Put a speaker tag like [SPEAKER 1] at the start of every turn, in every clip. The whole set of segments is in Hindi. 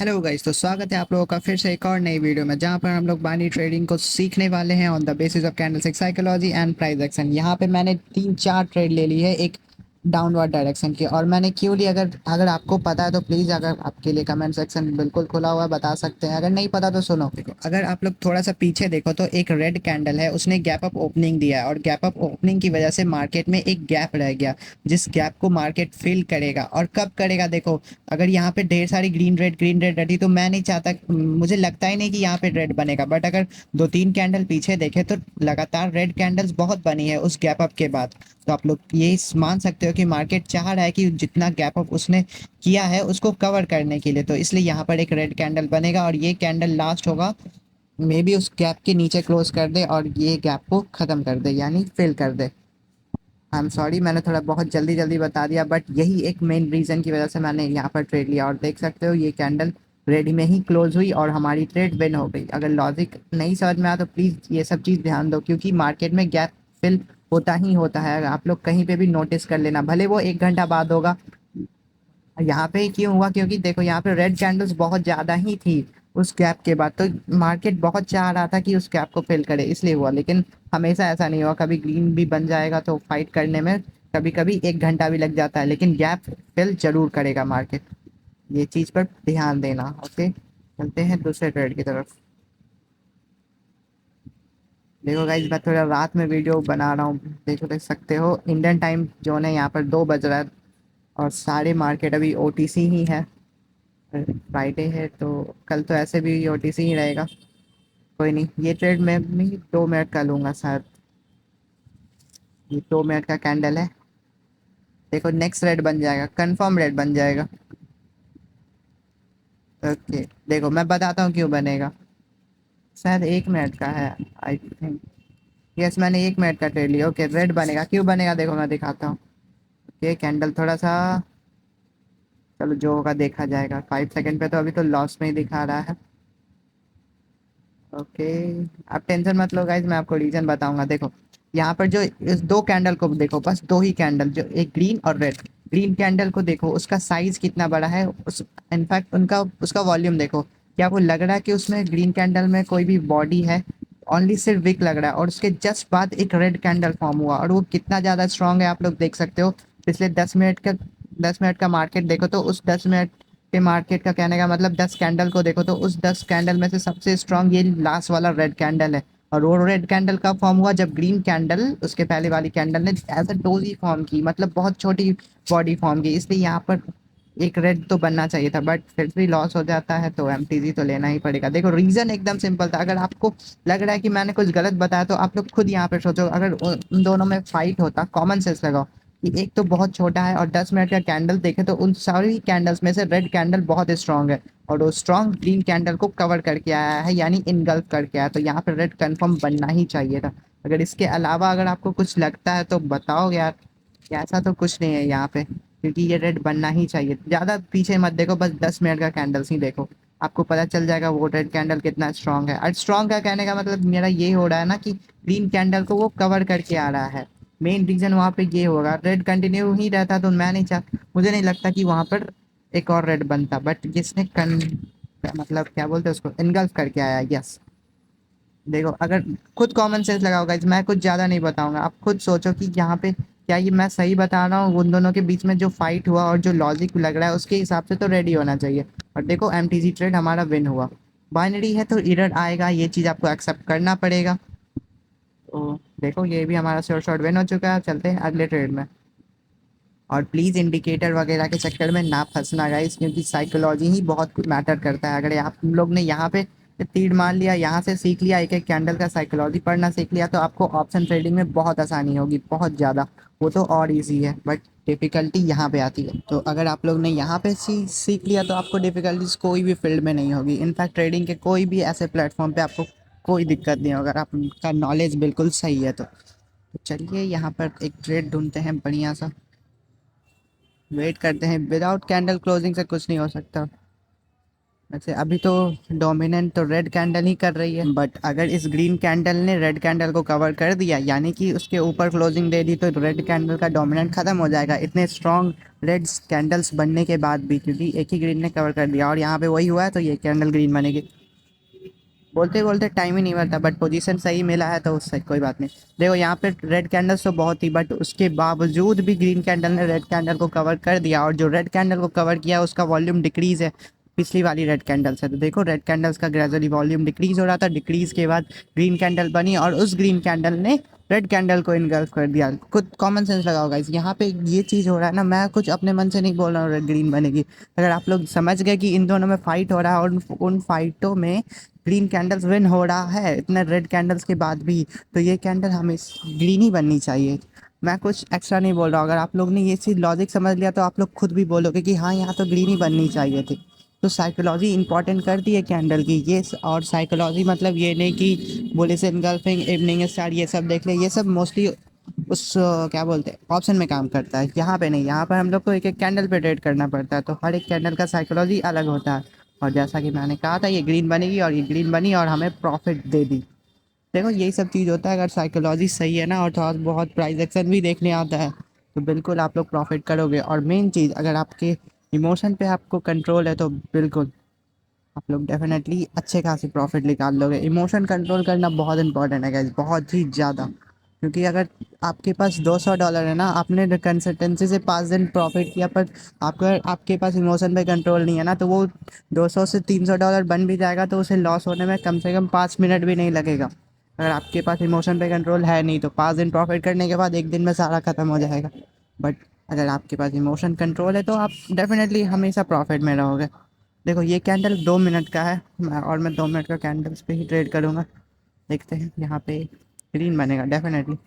[SPEAKER 1] हेलो गाइस, तो स्वागत है आप लोगों का फिर से एक और नई वीडियो में, जहां पर हम लोग बाइनरी ट्रेडिंग को सीखने वाले हैं on the basis of candlestick psychology and price action. यहां पे मैंने 3-4 ट्रेड ले ली है एक डाउनवर्ड डायरेक्शन की, और मैंने क्यों ली, अगर अगर आपको पता है तो प्लीज़, अगर आपके लिए कमेंट सेक्शन बिल्कुल खुला हुआ है, बता सकते हैं। अगर नहीं पता तो सुनो। देखो, अगर आप लोग थोड़ा सा पीछे देखो तो एक रेड कैंडल है, उसने गैप अप ओपनिंग दिया है, और गैप अप ओपनिंग की वजह से मार्केट में एक गैप रह गया, जिस गैप को मार्केट फिल करेगा। और कब करेगा? देखो, अगर यहाँ पे ढेर सारी ग्रीन रेड रहती तो मैं नहीं चाहता, मुझे लगता ही नहीं कि यहाँ पे रेड बनेगा। बट अगर 2-3 कैंडल पीछे देखे तो लगातार रेड कैंडल्स बहुत बनी है उस गैप अप के बाद। तो आप लोग ये मान सकते हो कि मार्केट चाह रहा है कि जितना गैप अप उसने किया है उसको कवर करने के लिए, तो इसलिए यहाँ पर एक रेड कैंडल बनेगा, और ये कैंडल लास्ट होगा मे बी उस गैप के नीचे क्लोज कर दे और ये गैप को ख़त्म कर दे, यानी फिल कर दे। आई एम सॉरी, मैंने थोड़ा बहुत जल्दी जल्दी बता दिया, बट यही एक मेन रीज़न की वजह से मैंने यहाँ पर ट्रेड लिया। और देख सकते हो ये कैंडल रेड में ही क्लोज हुई और हमारी ट्रेड विन हो गई। अगर लॉजिक नहीं समझ में आया तो प्लीज़ ये सब चीज़ ध्यान दो, क्योंकि मार्केट में गैप फिल होता ही होता है। आप लोग कहीं पे भी नोटिस कर लेना, भले वो 1 घंटा बाद होगा। यहाँ पे क्यों हुआ? क्योंकि देखो, यहाँ पे रेड कैंडल्स बहुत ज़्यादा ही थी उस गैप के बाद, तो मार्केट बहुत चाह रहा था कि उस गैप को फिल करे, इसलिए हुआ। लेकिन हमेशा ऐसा नहीं हुआ, कभी ग्रीन भी बन जाएगा तो फाइट करने में कभी कभी 1 घंटा भी लग जाता है, लेकिन गैप फिल जरूर करेगा मार्केट। ये चीज़ पर ध्यान देना। ओके, चलते हैं दूसरे ट्रेड की तरफ। देखो गाइज, मैं थोड़ा रात में वीडियो बना रहा हूँ, देखो देख सकते हो इंडियन टाइम जोन है, यहाँ पर 2 बज रहा है, और सारे मार्केट अभी ओटीसी ही है। फ्राइडे है तो कल तो ऐसे भी ओटीसी ही रहेगा। कोई नहीं, ये ट्रेड मैं भी 2 मिनट का लूँगा शायद। ये 2 मिनट का कैंडल है। देखो नेक्स्ट रेड बन जाएगा, कंफर्म रेड बन जाएगा। ओके, देखो मैं बताता हूँ क्यों बनेगा। शायद 1 मिनट का है, आई थिंक। यस, मैंने 1 मिनट का ट्रेड लिया। ओके, रेड बनेगा, क्यों बनेगा देखो मैं दिखाता हूँ। ये कैंडल थोड़ा सा, चलो जो होगा देखा जाएगा। 5 सेकंड पे तो अभी तो लॉस में ही दिखा रहा है। ओके, आप टेंशन मत लो गाइज, मैं आपको रीजन बताऊंगा। देखो यहाँ पर जो इस 2 कैंडल को देखो, बस 2 ही कैंडल, जो एक ग्रीन और रेड। ग्रीन कैंडल को देखो, उसका साइज कितना बड़ा है, उस इनफैक्ट उनका उसका वॉल्यूम देखो। क्या आपको लग रहा है कि उसमें ग्रीन कैंडल में कोई भी बॉडी है? ओनली सिर्फ विक लग रहा है, और उसके जस्ट बाद एक रेड कैंडल फॉर्म हुआ, और वो कितना ज़्यादा स्ट्रांग है आप लोग देख सकते हो। पिछले 10 मिनट का मार्केट देखो, तो उस 10 मिनट के मार्केट का कहने का मतलब 10 कैंडल को देखो, तो उस 10 कैंडल में से सबसे स्ट्रांग ये लास्ट वाला रेड कैंडल है। और वो रेड कैंडल कब फॉर्म हुआ? जब ग्रीन कैंडल, उसके पहले वाली कैंडल ने एज अ डोजी फॉर्म की, मतलब बहुत छोटी बॉडी फॉर्म की, इसलिए यहाँ पर एक रेड तो बनना चाहिए था। बट फिर भी लॉस हो जाता है तो एमटीजी तो लेना ही पड़ेगा। देखो रीजन एकदम सिंपल था। अगर आपको लग रहा है कि मैंने कुछ गलत बताया तो आप लोग खुद यहाँ पे सोचो, अगर उन दोनों में फाइट होता, कॉमन सेंस लगाओ कि एक तो बहुत छोटा है, और 10 मिनट का कैंडल देखे तो उन सारी कैंडल्स में से रेड कैंडल बहुत स्ट्रांग है, और वो स्ट्रांग ग्रीन कैंडल को कवर करके आया है, यानी इनगल्फ करके आया। तो यहाँ पर रेड कंफर्म बनना ही चाहिए था। अगर इसके अलावा अगर आपको कुछ लगता है तो बताओ यार। ऐसा तो कुछ नहीं है यहाँ पे, क्योंकि ये रेड बनना ही चाहिए। ज़्यादा पीछे मत देखो, बस 10 मिनट का कैंडल्स ही देखो, आपको पता चल जाएगा वो रेड कैंडल कितना स्ट्रांग है। और स्ट्रांग का कहने का मतलब मेरा ये हो रहा है ना कि ग्रीन कैंडल को वो कवर करके आ रहा है। मेन रीजन वहाँ पे ये होगा। रेड कंटिन्यू ही रहता तो मैं नहीं चाह मुझे नहीं लगता कि वहाँ पर एक और रेड बनता, बट जिसने मतलब क्या बोलते हैं उसको, इनगल्फ करके आया। यस, देखो अगर खुद कॉमन सेंस लगाओ गाइस, मैं कुछ ज़्यादा नहीं बताऊंगा, आप खुद सोचो कि यहाँ पे क्या ये मैं सही बता रहा हूँ। उन दोनों के बीच में जो फाइट हुआ और जो लॉजिक लग रहा है उसके हिसाब से तो रेडी होना चाहिए। और देखो एमटीजी ट्रेड हमारा विन हुआ। बाइनरी है तो एरर आएगा, ये चीज़ आपको एक्सेप्ट करना पड़ेगा। तो देखो ये भी हमारा श्योर शॉट विन हो चुका है। चलते हैं अगले ट्रेड में। और प्लीज़ इंडिकेटर वगैरह के चक्कर में ना फंसना गाइस, क्योंकि साइकोलॉजी ही बहुत कुछ मैटर करता है। अगर आप लोग ने यहाँ पे तीर मार लिया, यहाँ से सीख लिया, एक एक कैंडल का साइकोलॉजी पढ़ना सीख लिया, तो आपको ऑप्शन ट्रेडिंग में बहुत आसानी होगी, बहुत ज़्यादा। वो तो और इजी है, बट डिफ़िकल्टी यहाँ पे आती है। तो अगर आप लोग ने यहाँ पे सीख लिया तो आपको डिफ़िकल्टीज कोई भी फील्ड में नहीं होगी। इनफैक्ट ट्रेडिंग के कोई भी ऐसे प्लेटफॉर्म पे आपको कोई दिक्कत नहीं होगा, अगर आपका नॉलेज बिल्कुल सही है तो चलिए यहाँ पर एक ट्रेड ढूंढते हैं बढ़िया सा। वेट करते हैं, विदाउट कैंडल क्लोजिंग से कुछ नहीं हो सकता। वैसे अभी तो डोमिनेंट तो रेड कैंडल ही कर रही है, बट अगर इस ग्रीन कैंडल ने रेड कैंडल को कवर कर दिया, यानी कि उसके ऊपर क्लोजिंग दे दी, तो रेड कैंडल का डोमिनेंट खत्म हो जाएगा इतने स्ट्रॉन्ग रेड कैंडल्स बनने के बाद भी, क्योंकि एक ही ग्रीन ने कवर कर दिया और यहाँ पे वही हुआ है, तो ये कैंडल ग्रीन बनेगी। बोलते बोलते टाइम ही नहीं मिलता, बट पोजीशन सही मिला है तो उससे कोई बात नहीं। देखो यहाँ पे रेड कैंडल्स तो बहुत ही, बट उसके बावजूद भी ग्रीन कैंडल ने रेड कैंडल को कवर कर दिया, और जो रेड कैंडल को कवर किया उसका वॉल्यूम डिक्रीज है पिछली वाली रेड कैंडल से। तो देखो रेड कैंडल्स का ग्रेजुअली वॉल्यूम डिक्रीज हो रहा था, डिक्रीज के बाद ग्रीन कैंडल बनी और उस ग्रीन कैंडल ने रेड कैंडल को इनगल्फ कर दिया। खुद कॉमन सेंस लगाओ गाइस, यहाँ पे ये चीज़ हो रहा है ना, मैं कुछ अपने मन से नहीं बोल रहा हूँ रेड ग्रीन बनेगी। अगर आप लोग समझ गए कि इन दोनों में फाइट हो रहा है और उन फाइटों में ग्रीन कैंडल्स विन हो रहा है इतने रेड कैंडल्स के बाद भी, तो ये कैंडल हमें ग्रीन ही बननी चाहिए। मैं कुछ एक्स्ट्रा नहीं बोल रहा हूँ, अगर आप लोग ने ये चीज़ लॉजिक समझ लिया तो आप लोग खुद भी बोलोगे कि हाँ यहाँ तो ग्रीन ही बननी चाहिए थी। तो साइकोलॉजी इंपॉर्टेंट करती है कैंडल की ये, और साइकोलॉजी मतलब ये नहीं कि बुलिश इनगल्फिंग, इवनिंग स्टार ये सब देख ले, ये सब मोस्टली उस क्या बोलते हैं ऑप्शन में काम करता है, यहाँ पे नहीं। यहाँ पर हम लोग को एक एक कैंडल पे ट्रेड करना पड़ता है, तो हर एक कैंडल का साइकोलॉजी अलग होता है। और जैसा कि मैंने कहा था ये ग्रीन बनेगी, और ये ग्रीन बनी और हमें प्रॉफिट दे दी। देखो यही सब चीज़ होता है, अगर साइकोलॉजी सही है ना और थोड़ा बहुत प्राइस एक्शन भी देखने आता है, तो बिल्कुल आप लोग प्रॉफिट करोगे। और मेन चीज़, अगर आपके इमोशन पे आपको कंट्रोल है तो बिल्कुल आप लोग डेफिनेटली अच्छे खासे प्रॉफिट निकाल लोगे। इमोशन कंट्रोल करना बहुत इंपॉर्टेंट है गाइस, बहुत ही ज़्यादा। क्योंकि अगर आपके पास $200 है ना, आपने कंसिस्टेंसी से 5 दिन प्रॉफिट किया, पर आपके पास इमोशन पे कंट्रोल नहीं है ना, तो वो 200 से $300 बन भी जाएगा तो उसे लॉस होने में कम से कम 5 मिनट भी नहीं लगेगा। अगर आपके पास इमोशन पे कंट्रोल है नहीं, तो 5 दिन प्रॉफिट करने के बाद एक दिन में सारा ख़त्म हो जाएगा। बट अगर आपके पास इमोशन कंट्रोल है तो आप डेफिनेटली हमेशा प्रॉफिट में रहोगे। देखो ये कैंडल 2 मिनट का है, और मैं 2 मिनट का कैंडल्स पे ही ट्रेड करूँगा। देखते हैं यहाँ पे ग्रीन बनेगा डेफिनेटली।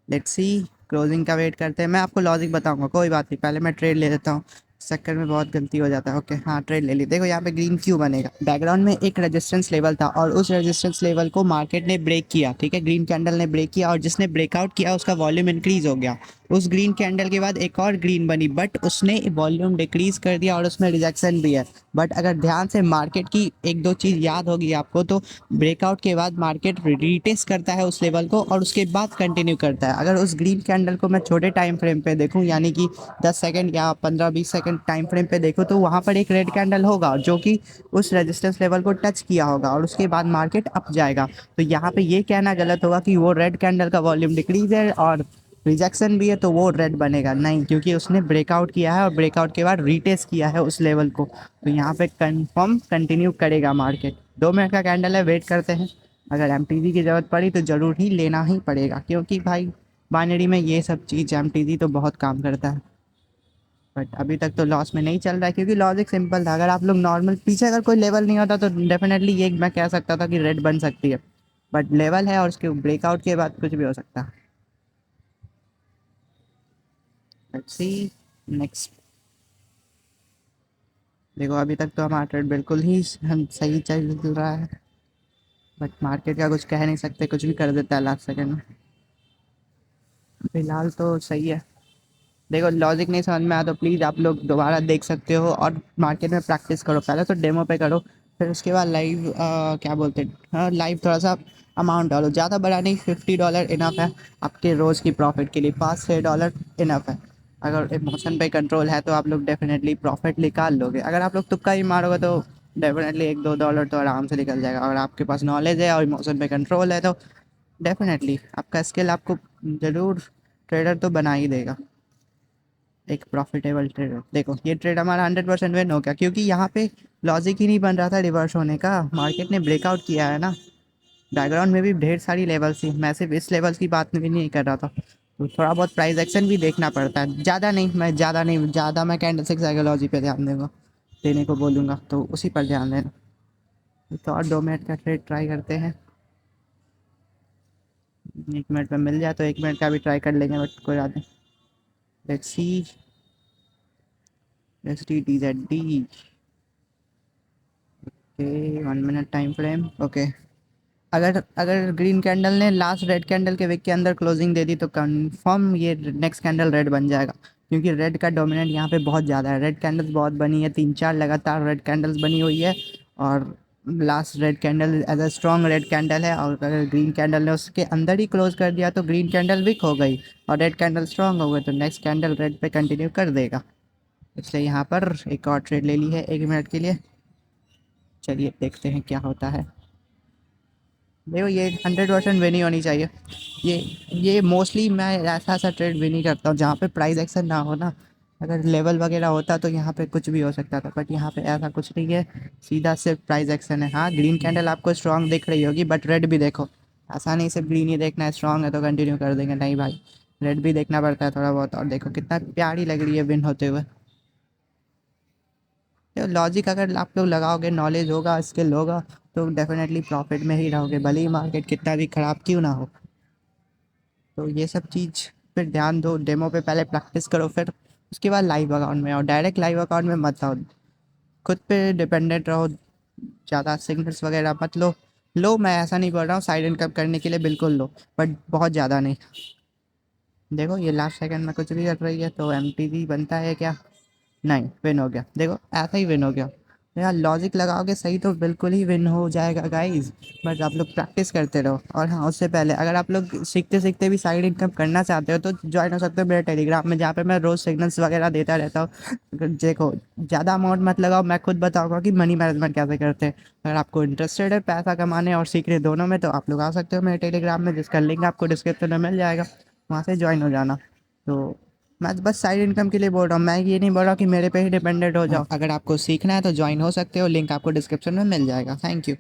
[SPEAKER 1] लेट्स सी, क्लोजिंग का वेट करते हैं, मैं आपको लॉजिक बताऊंगा, कोई बात नहीं, पहले मैं ट्रेड ले लेता हूँ। इस चक्कर में बहुत गलती हो जाता है। ओके हाँ, ट्रेड ले ली। देखो यहाँ पे ग्रीन क्यों बनेगा, बैकग्राउंड में एक रेजिस्टेंस लेवल था और उस रेजिस्टेंस लेवल को मार्केट ने ब्रेक किया, ठीक है, ग्रीन कैंडल ने ब्रेक किया, और जिसने ब्रेकआउट किया उसका वॉल्यूम इंक्रीज हो गया। उस ग्रीन कैंडल के बाद एक और ग्रीन बनी, बट उसने वॉल्यूम डिक्रीज कर दिया और उसमें रिजेक्शन भी है। बट अगर ध्यान से मार्केट की एक दो चीज़ याद होगी आपको, तो ब्रेकआउट के बाद मार्केट रिटेस्ट करता है उस लेवल को और उसके बाद कंटिन्यू करता है। अगर उस ग्रीन कैंडल को मैं छोटे टाइम फ्रेम पे देखूं, यानी कि 10 सेकंड या 15-20 सेकंड टाइम फ्रेम पे देखूं, तो वहाँ पर एक रेड कैंडल होगा जो कि उस रेजिस्टेंस लेवल को टच किया होगा और उसके बाद मार्केट अप जाएगा। तो यहाँ पे ये कहना गलत होगा कि वो रेड कैंडल का वॉल्यूम डिक्रीज है और रिजेक्शन भी है तो वो रेड बनेगा, नहीं, क्योंकि उसने ब्रेकआउट किया है और ब्रेकआउट के बाद रीटेस्ट किया है उस लेवल को। तो यहाँ पे कंफर्म कंटिन्यू करेगा मार्केट। 2 मिनट का कैंडल है, वेट करते हैं। अगर एमटीजी की ज़रूरत पड़ी तो ज़रूर ही लेना ही पड़ेगा, क्योंकि भाई बाइनरी में ये सब चीज़ एमटीजी तो बहुत काम करता है। बट अभी तक तो लॉस में नहीं चल रहा है, क्योंकि लॉजिक सिंपल था, अगर आप लोग नॉर्मल पीछे अगर कोई लेवल नहीं होता तो डेफिनेटली ये मैं कह सकता था कि रेड बन सकती है। बट लेवल है और उसके ब्रेकआउट के बाद कुछ भी हो सकता है। Let's see next. देखो अभी तक तो हमारा ट्रेड बिल्कुल ही हम सही चल रहा है, बट मार्केट का कुछ कह नहीं सकते, कुछ भी कर देता है लास्ट सेकंड में। फिलहाल तो सही है। देखो लॉजिक नहीं समझ में आया तो प्लीज़ आप लोग दोबारा देख सकते हो और मार्केट में प्रैक्टिस करो, पहले तो डेमो पे करो, फिर उसके बाद लाइव क्या बोलते हैं, हाँ लाइव थोड़ा सा अमाउंट डालो, ज़्यादा बड़ा नहीं, $50 इनफ है आपके रोज़ की प्रॉफिट के लिए, $5-6 इनफ है। अगर इमोशन पे कंट्रोल है तो आप लोग डेफिनेटली प्रॉफिट निकाल लोगे। अगर आप लोग तुक्का ही मारोगे तो डेफिनेटली $1-2 तो आराम से निकल जाएगा। अगर आपके पास नॉलेज है और इमोशन पे कंट्रोल है तो डेफिनेटली आपका स्किल आपको ज़रूर ट्रेडर तो बना ही देगा, एक प्रॉफिटेबल ट्रेडर। देखो ये ट्रेड हमारा 100% विन हो गया, क्योंकि यहाँ पे लॉजिक ही नहीं बन रहा था रिवर्स होने का, मार्केट ने ब्रेकआउट किया है ना। बैकग्राउंड में भी ढेर सारी लेवल्स थी, मैं सिर्फ इस लेवल की बात भी नहीं कर रहा था, तो थोड़ा बहुत प्राइस एक्शन भी देखना पड़ता है। ज़्यादा मैं कैंडलस्टिक साइकोलॉजी पे ध्यान दूंगा, देने को बोलूँगा, तो उसी पर ध्यान देना। तो और 2 मिनट का ट्रेड ट्राई करते हैं, 1 मिनट में मिल जाए तो 1 मिनट का भी ट्राई कर लेंगे, बट कोई बात नहीं। Let's see, S T T Z D, okay 1 minute time frame, okay. अगर अगर ग्रीन कैंडल ने लास्ट रेड कैंडल के विक के अंदर क्लोजिंग दे दी तो कंफर्म ये नेक्स्ट कैंडल रेड बन जाएगा, क्योंकि रेड का डोमिनेंट यहाँ पे बहुत ज़्यादा है। रेड कैंडल्स बहुत बनी है, 3-4 लगातार रेड कैंडल्स बनी हुई है, और last red candle as a strong red candle है। और अगर ग्रीन कैंडल ने उसके अंदर ही क्लोज कर दिया तो ग्रीन कैंडल वीक हो गई और रेड कैंडल स्ट्रॉन्ग हो गई, तो नेक्स्ट कैंडल रेड पे कंटिन्यू कर देगा। इसलिए यहाँ पर एक और ट्रेड ले ली है 1 मिनट के लिए। चलिए देखते हैं क्या होता है। देखो ये 100% विन ही होनी चाहिए। ये मोस्टली मैं ऐसा ऐसा ट्रेड विन ही करता हूँ जहाँ पे प्राइस एक्शन ना हो ना। अगर लेवल वगैरह होता तो यहाँ पे कुछ भी हो सकता था, बट यहाँ पे ऐसा कुछ नहीं है, सीधा सिर्फ प्राइस एक्शन है। हाँ, ग्रीन कैंडल आपको स्ट्रांग दिख रही होगी, बट रेड भी देखो। ऐसा नहीं सिर्फ ग्रीन ही देखना है, स्ट्रांग है तो कंटिन्यू कर देंगे, नहीं भाई, रेड भी देखना पड़ता है थोड़ा बहुत। और देखो कितना प्यारी लग रही है विन होते हुए। तो लॉजिक अगर आप लोग लगाओगे, नॉलेज होगा, स्किल होगा, तो डेफिनेटली प्रॉफिट में ही रहोगे, भले ही मार्केट कितना भी ख़राब क्यों ना हो। तो ये सब चीज़ फिर ध्यान दो, डेमो पे पहले प्रैक्टिस करो, फिर उसके बाद लाइव अकाउंट में आओ। डायरेक्ट लाइव अकाउंट में मत आओ, खुद पे डिपेंडेंट रहो, ज़्यादा सिग्नल्स वगैरह मत लो। लो, मैं ऐसा नहीं बोल रहा हूँ, साइड इनकम करने के लिए बिल्कुल लो, बट बहुत ज़्यादा नहीं। देखो ये लास्ट सेकंड में कुछ भी कर रही है, तो एमटीवी बनता है क्या? नहीं, विन हो गया। देखो ऐसा ही विन हो गया। यार लॉजिक लगाओगे सही तो बिल्कुल ही विन हो जाएगा गाइस, बट आप लोग प्रैक्टिस करते रहो। और हाँ, उससे पहले अगर आप लोग सीखते सीखते भी साइड इनकम करना चाहते हो तो ज्वाइन हो सकते हो मेरे टेलीग्राम में, जहाँ पे मैं रोज़ सिग्नल्स वगैरह देता रहता हूँ। देखो ज़्यादा अमाउंट मत लगाओ, मैं खुद बताऊँगा कि मनी मैनेजमेंट कैसे करते हैं। अगर आपको इंटरेस्टेड है पैसा कमाने और सीखने दोनों में, तो आप लोग आ सकते हो मेरे टेलीग्राम में, जिसका लिंक आपको डिस्क्रिप्शन में मिल जाएगा, वहाँ से ज्वाइन हो जाना। तो मैं बस साइड इनकम के लिए बोल रहा हूँ, मैं ये नहीं बोल रहा कि मेरे पे ही डिपेंडेंट हो जाओ। अगर आपको सीखना है तो ज्वाइन हो सकते हो, लिंक आपको डिस्क्रिप्शन में मिल जाएगा। Thank you.